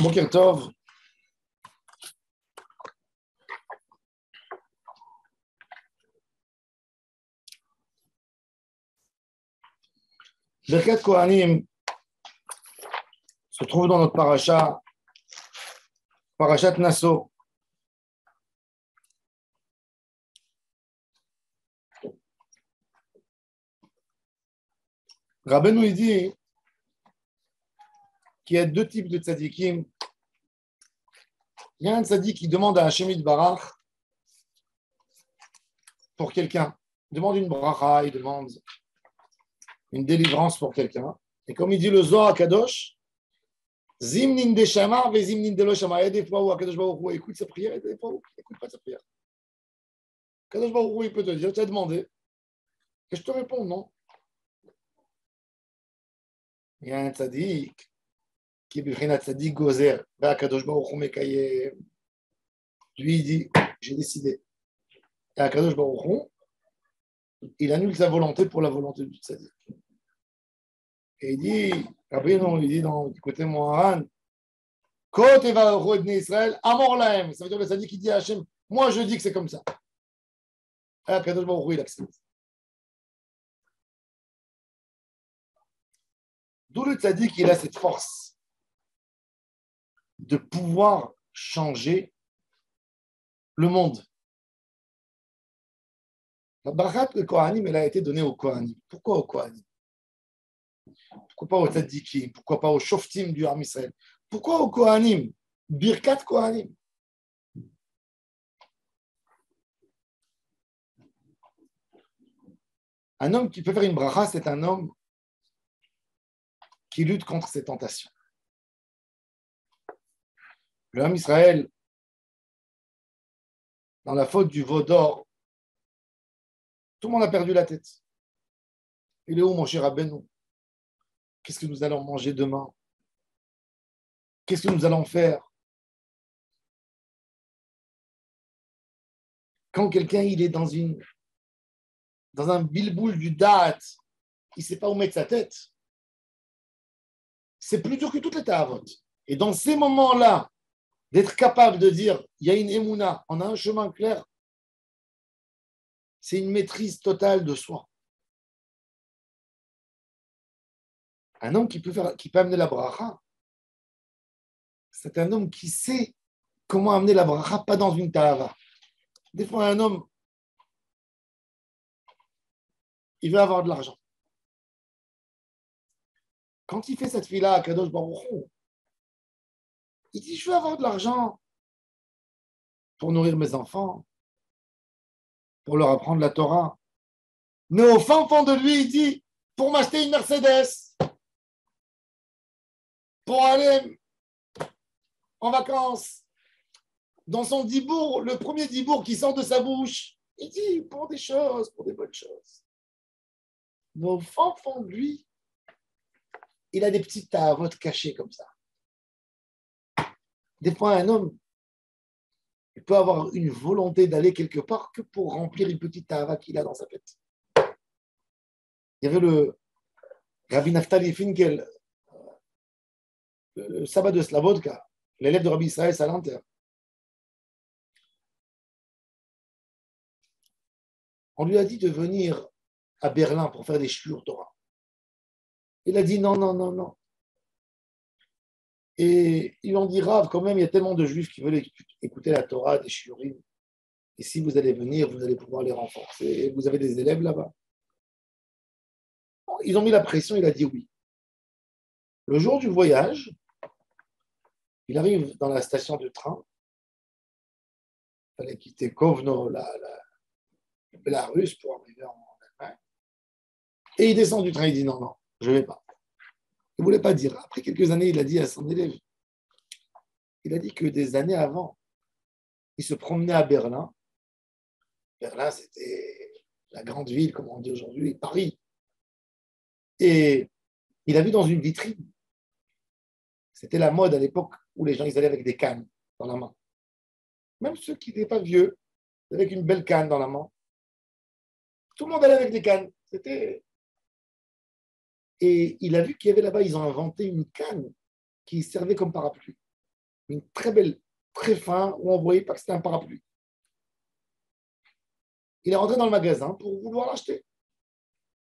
Boker Tov. Birkat Kohanim se trouve dans notre parasha, parashat Nasso. Rabbeinu il dit qu'il y a deux types de tzadikim. Il y a un tzadik qui demande à Hashem Yitbarach pour quelqu'un. Il demande une bracha, il demande une délivrance pour quelqu'un. Et comme il dit le Zohar Kadosh, Zimnin de Shama, Vezimnin de lo Shama. Il y a des fois où Kadosh Baruch Hu écoute sa prière et des fois où il n'écoute pas sa prière. Kadosh Baruch Hu, il peut te dire, tu as demandé. Et je te réponds non. Il y a un tzadik qui est Bifrinat tzadik Gozer. Kadosh Baruch Hu Mekayem. Lui, il dit, j'ai décidé. Et Kadosh Baruch Hu, il annule sa volonté pour la volonté du tzadik. Et il dit, Rabbeinu, il dit dans côté Moharan, Kot eva Rodne Israël, Amor Lahem. Ça veut dire le tzadik qui dit à Hachem, moi je dis que c'est comme ça. Et Kadosh Baruch Hu, il accepte. D'où le tzadik, il a cette force de pouvoir changer le monde. La barat de Kohanim, elle a été donnée aux Kohanim. Pourquoi aux Kohanim? Pourquoi pas aux tzadikim? Pourquoi pas aux shoftim du Am Israël? Pourquoi aux Kohanim? Birkat Kohanim. Un homme qui peut faire une bracha, c'est un homme qui lutte contre ses tentations. Le Am Israël, dans la faute du veau d'or, tout le monde a perdu la tête. Il est où mon cher Rabbeinu? Qu'est-ce que nous allons manger demain? Qu'est-ce que nous allons faire? Quand quelqu'un il est dans un bilboul du da'at, il ne sait pas où mettre sa tête, c'est plus dur que toutes les ta'avot. Et dans ces moments-là, d'être capable de dire, il y a une émouna, on a un chemin clair, c'est une maîtrise totale de soi. Un homme qui peut amener la bracha, c'est un homme qui sait comment amener la bracha, pas dans une ta'ava. Des fois, un homme, il veut avoir de l'argent. Quand il fait cette fila à Kadosh Baruch Hu, il dit, je veux avoir de l'argent pour nourrir mes enfants, pour leur apprendre la Torah. Mais au fin fond de lui, il dit, pour m'acheter une Mercedes, pour aller en vacances. Dans son dibour, le premier dibour qui sort de sa bouche, il dit, pour des choses, pour des bonnes choses. Mais au fin fond de lui, il a des petites ta'avotes cachées comme ça. Des fois, un homme, il peut avoir une volonté d'aller quelque part que pour remplir une petite ta'ava qu'il a dans sa tête. Il y avait le Rabbi Naftali Finkel, le sabbat de Slavodka, l'élève de Rabbi Israël Salanter. On lui a dit de venir à Berlin pour faire des shiur Torah. Il a dit non, non, non, non. Et ils ont dit, Rav, quand même, il y a tellement de juifs qui veulent écouter la Torah, des shiurim. Et si vous allez venir, vous allez pouvoir les renforcer. Vous avez des élèves là-bas. Ils ont mis la pression, il a dit oui. Le jour du voyage, il arrive dans la station de train. Il fallait quitter Kovno, la Bélarus, pour arriver en Allemagne. Et il descend du train, il dit non, non, je ne vais pas. Il ne voulait pas dire. Après quelques années, il a dit à son élève, il a dit que des années avant, il se promenait à Berlin. Berlin, c'était la grande ville, comme on dit aujourd'hui, Paris. Et il a vu dans une vitrine, c'était la mode à l'époque où les gens ils allaient avec des cannes dans la main. Même ceux qui n'étaient pas vieux, avec une belle canne dans la main. Tout le monde allait avec des cannes. Et il a vu qu'il y avait là-bas, ils ont inventé une canne qui servait comme parapluie. une très belle, très fin, où on ne voyait pas que c'était un parapluie. Il est rentré dans le magasin pour vouloir l'acheter.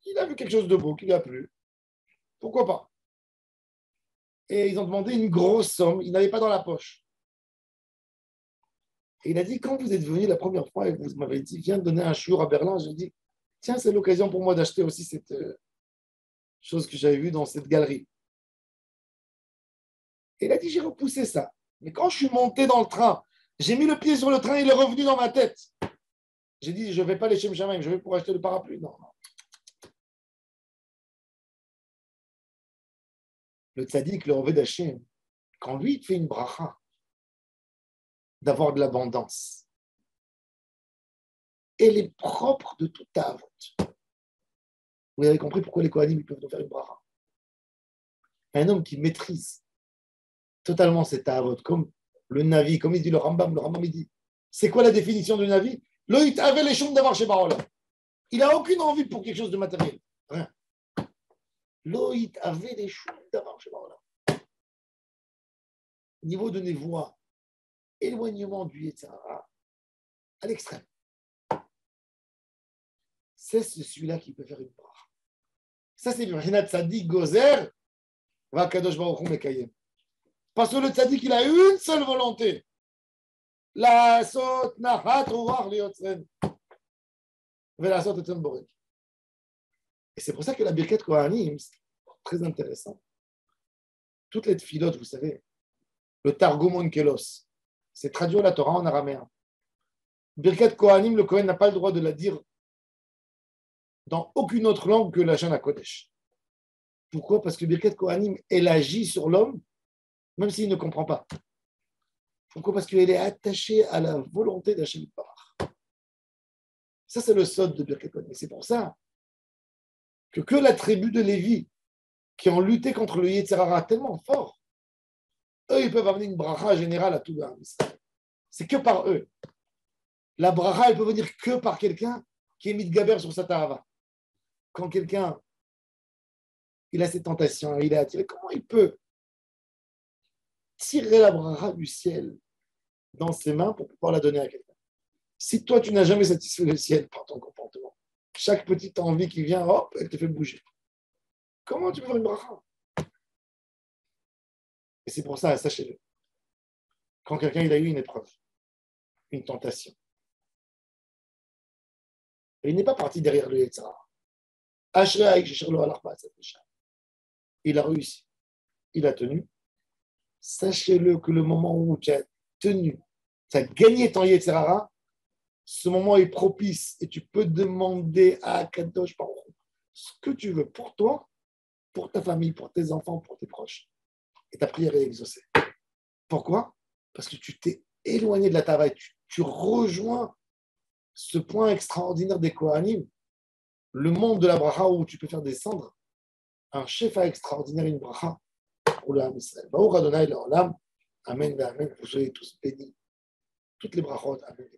Il a vu quelque chose de beau qui lui a plu. Pourquoi pas? Et ils ont demandé une grosse somme. Il n'avait pas dans la poche. Et il a dit, quand vous êtes venu la première fois et vous m'avez dit, viens donner un shiur à Berlin, j'ai dit, tiens, c'est l'occasion pour moi d'acheter aussi cette chose que j'avais vue dans cette galerie. Et il a dit, j'ai repoussé ça. Mais quand je suis monté dans le train, j'ai mis le pied sur le train, il est revenu dans ma tête. J'ai dit, je ne vais pas les Shem Shamaim, je vais pour acheter le parapluie. Non, non. Le tzaddik, le Oved Hashem, quand lui, il fait une bracha, d'avoir de l'abondance, elle est propre de toute ta avote. Vous avez compris pourquoi les Kohanim peuvent nous faire une bracha. Un homme qui maîtrise totalement cette avote, comme le Navi, comme il dit le Rambam il dit, c'est quoi la définition du Navi? Loït avait les choses d'avoir chez Barola. Il n'a aucune envie pour quelque chose de matériel. Rien. Loït avait les choses d'avoir chez Barola. Niveau de névoie, éloignement du Yetzirah, à l'extrême. C'est celui-là qui peut faire une bracha. Ça, c'est le Rinat Tzadik Gozer, va Kadosh Baruch Hu Mekayem. Parce que le Tzadik, il a une seule volonté. La sot nachat ruach liyotzren. La sot etzem borek. Et c'est pour ça que la Birkat Kohanim, c'est très intéressant. Toutes les tfilotes, vous savez, le Targum Kelos, c'est traduire la Torah en araméen. Birkat Kohanim, le Kohen n'a pas le droit de la dire dans aucune autre langue que la Shana Kodesh. Pourquoi? Parce que Birkat Kohanim, elle agit sur l'homme, même s'il ne comprend pas. Pourquoi? Parce qu'elle est attachée à la volonté d'Hachem Barach. Ça, c'est le sod de Birkat Kohanim. C'est pour ça que la tribu de Lévi, qui ont lutté contre le Yetzirah tellement fort, eux, ils peuvent amener une bracha générale à tout le monde. C'est que par eux. La bracha, elle peut venir que par quelqu'un qui est mitgaber sur sa tahava. Quand quelqu'un, il a cette tentation, il est attiré, comment il peut tirer la bracha du ciel dans ses mains pour pouvoir la donner à quelqu'un? Si toi, tu n'as jamais satisfait le ciel par ton comportement, chaque petite envie qui vient, hop, elle te fait bouger. Comment tu peux faire une bracha? Et c'est pour ça, sachez-le, quand quelqu'un il a eu une épreuve, une tentation, et il n'est pas parti derrière le Yetzirah. Il a réussi, il a tenu. Sachez-le que le moment où tu as tenu, tu as gagné ton Yetzirah, ce moment est propice et tu peux demander à Kadosh Baruch Hu ce que tu veux pour toi, pour ta famille, pour tes enfants, pour tes proches. Et ta prière est exaucée. Pourquoi? Parce que tu t'es éloigné de la Tava, tu rejoins ce point extraordinaire des Kohanim, le monde de la bracha où tu peux faire descendre un chef extraordinaire, une bracha pour le Ham Israël. Baruch Adonai Le'olam. Amen, amen. Vous soyez tous bénis. Toutes les brachot. Amen.